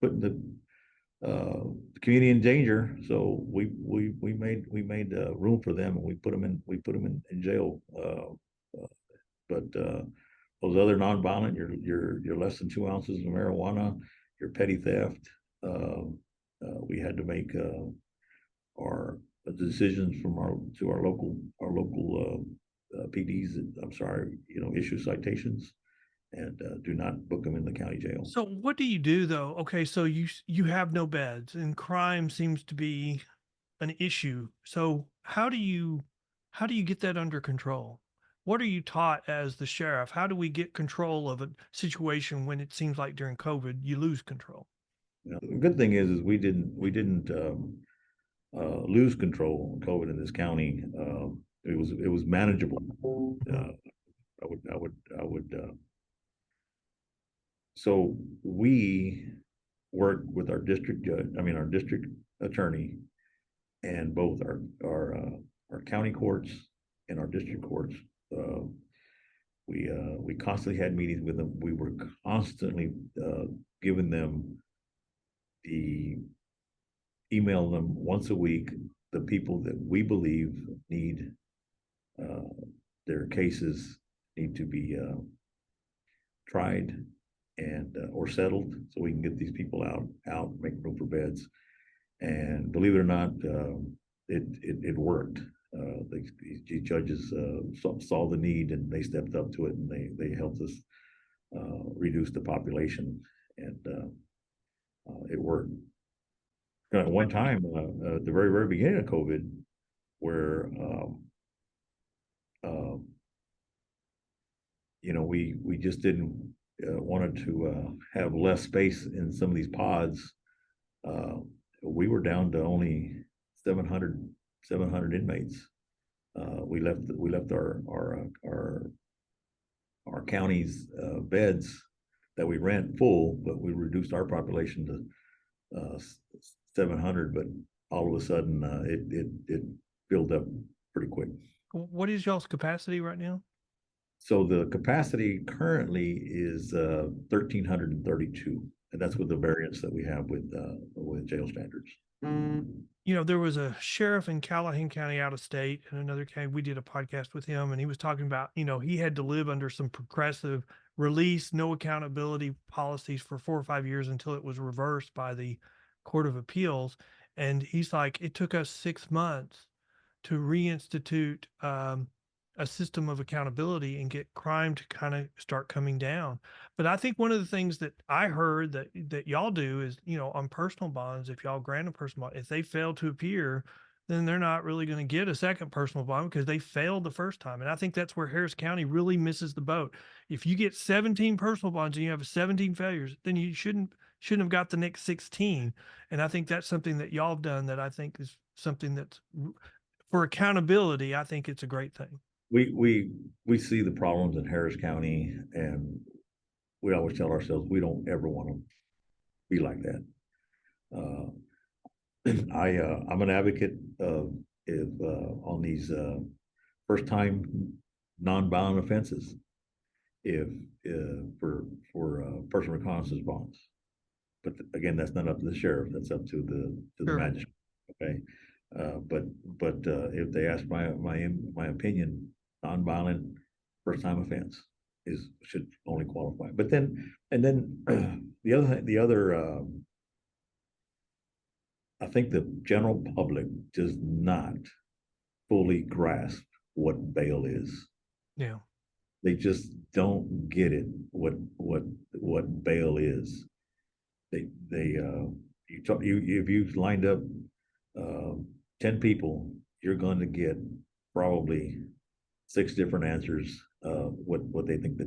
putting the community in danger. So we made room for them, and we put them in jail. But those other nonviolent, you're less than 2 ounces of marijuana, your petty theft. We had to make our decisions from our to our local PDs. I'm sorry, issue citations and do not book them in the county jail. so what do you do though? Okay, so you have no beds and crime seems to be an issue. So how do you get that under control? What are you taught as the sheriff? How do we get control of a situation when it seems like during COVID you lose control? The good thing is we didn't lose control of COVID in this county. It was manageable. Mhm. Uh, I would. So we worked with our district judge. I mean, our district attorney, and both our county courts and our district courts. Uh, we constantly had meetings with them. We were constantly giving them the email them once a week the people that we believe need uh, their cases need to be tried and or settled so we can get these people out make room for beds. And believe it or not, it worked. These judges saw the need and they stepped up to it, and they helped us reduce the population, and it worked. At one time, at the very beginning of COVID, where uh, we just didn't wanted to have less space in some of these pods. Uh, we were down to only 700 inmates. We left our county's beds that we rent full, but we reduced our population to 700. But all of a sudden, it filled up pretty quick. What is y'all's capacity right now? So the capacity currently is 1,332, and that's with the variance that we have with jail standards. There was a sheriff in Callahan County out of state and another county. We did a podcast with him and he was talking about, he had to live under some progressive release, no accountability policies for 4 or 5 years until it was reversed by the Court of Appeals. And he's like, it took us 6 months to reinstitute a system of accountability and get crime to kind of start coming down. But I think one of the things that I heard that y'all do is, on personal bonds, if y'all grant a personal bond, if they fail to appear, then they're not really going to get a second personal bond because they failed the first time. And I think that's where Harris County really misses the boat. If you get 17 personal bonds and you have 17 failures, then you shouldn't have got the next 16. And I think that's something that y'all have done that I think is something that's for accountability. I think it's a great thing. We see the problems in Harris County, and we always tell ourselves we don't ever want to be like that. Uh, I'm an advocate of if on these first time nonviolent offenses. if for personal reconnaissance bonds. But again, that's not up to the sheriff. That's up to the Sure. magistrate. Okay, but if they ask my opinion, nonviolent first time offense is should only qualify. But then and then the other I think the general public does not fully grasp what bail is. Yeah. They just don't get it what bail is. They you talk you if you've lined up 10 people, you're going to get probably six different answers what they think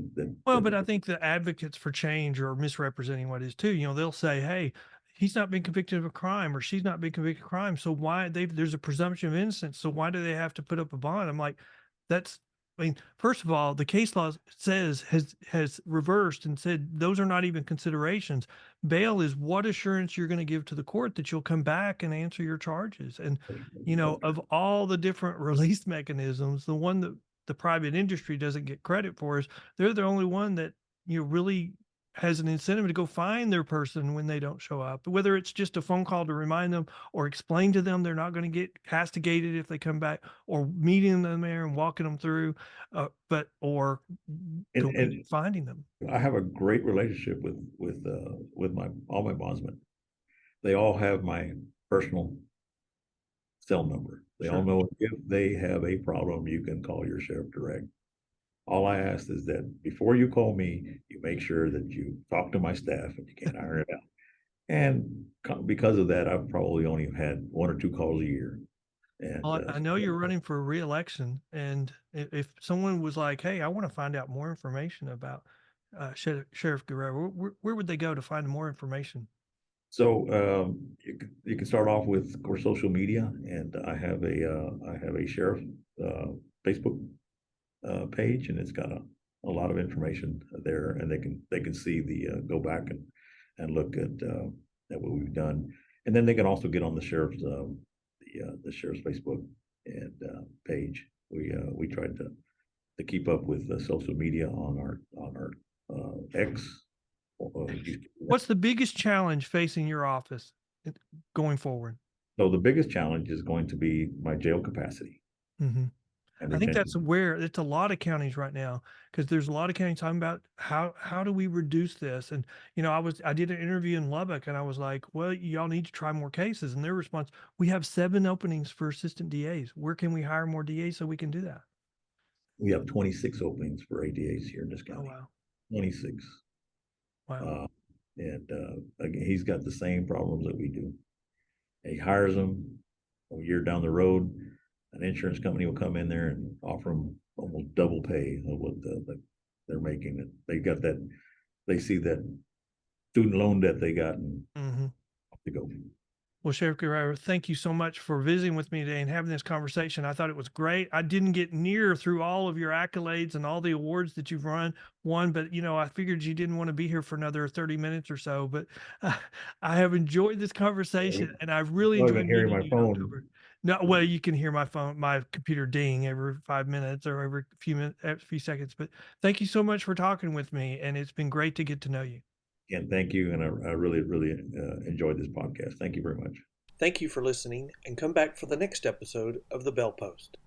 Well, that but the I think the advocates for change are misrepresenting what it is too. They'll say, "Hey, he's not been convicted of a crime, or she's not been convicted of a crime. So why there's a presumption of innocence. So why do they have to put up a bond?" I'm like, that's. I mean, first of all, the case law says has reversed and said those are not even considerations. Bail is what assurance you're going to give to the court that you'll come back and answer your charges. And of all the different release mechanisms, the one that the private industry doesn't get credit for is they're the only one that really has an incentive to go find their person when they don't show up, whether it's just a phone call to remind them or explain to them they're not going to get castigated if they come back, or meeting them there and walking them through, but or going and and finding them. I have a great relationship with my all my bondsmen. They all have my personal cell number. They all Sure. know if they have a problem, you can call your sheriff direct. All I ask is that before you call me, you make sure that you talk to my staff and you can't iron it out. And because of that, I've probably only had one or two calls a year. And Well, I know you're running for reelection, and if someone was like, "Hey, I want to find out more information about Sheriff Guerrero," where would they go to find more information? so you can start off with, of course, social media, and I have a sheriff uh, Facebook page, and it's got a lot of information there, and they can see the go back and look at what we've done, and then they can also get on the the sheriff's Facebook and page. We tried to keep up with social media on our X. What's the biggest challenge facing your office going forward? So the biggest challenge is going to be my jail capacity Mhm. and I think that's retention. where it's a lot of counties right now, because there's a lot of counties talking about how do we reduce this? And I did an interview in Lubbock, and I was like, "Well, y'all need to try more cases." And their response, "We have 7 openings for assistant DAs. Where can we hire more DAs so we can do that?" We have 26 openings for ADAs here in this Oh, county. wow. 26. Wow. Uh, and again, he's got the same problems that we do. He hires them a year down the road. An insurance company will come in there and offer them almost double pay of what they're making. And they got that. They see that student loan debt they got, and Mhm. off they go. Well, Sheriff Guerrero, thank you so much for visiting with me today and having this conversation. I thought it was great. I didn't get near through all of your accolades and all the awards that you've won, but I figured you didn't want to be here for another 30 minutes or so. But uh, I have enjoyed this conversation, and I really Not even enjoyed hearing meeting my you in phone. October. No, well, you can hear my computer ding every 5 minutes or every few minutes, every few seconds. But thank you so much for talking with me, and it's been great to get to know you. Again, thank you, and I really enjoyed this podcast. Thank you very much. Thank you for listening, and come back for the next episode of The Bell Post.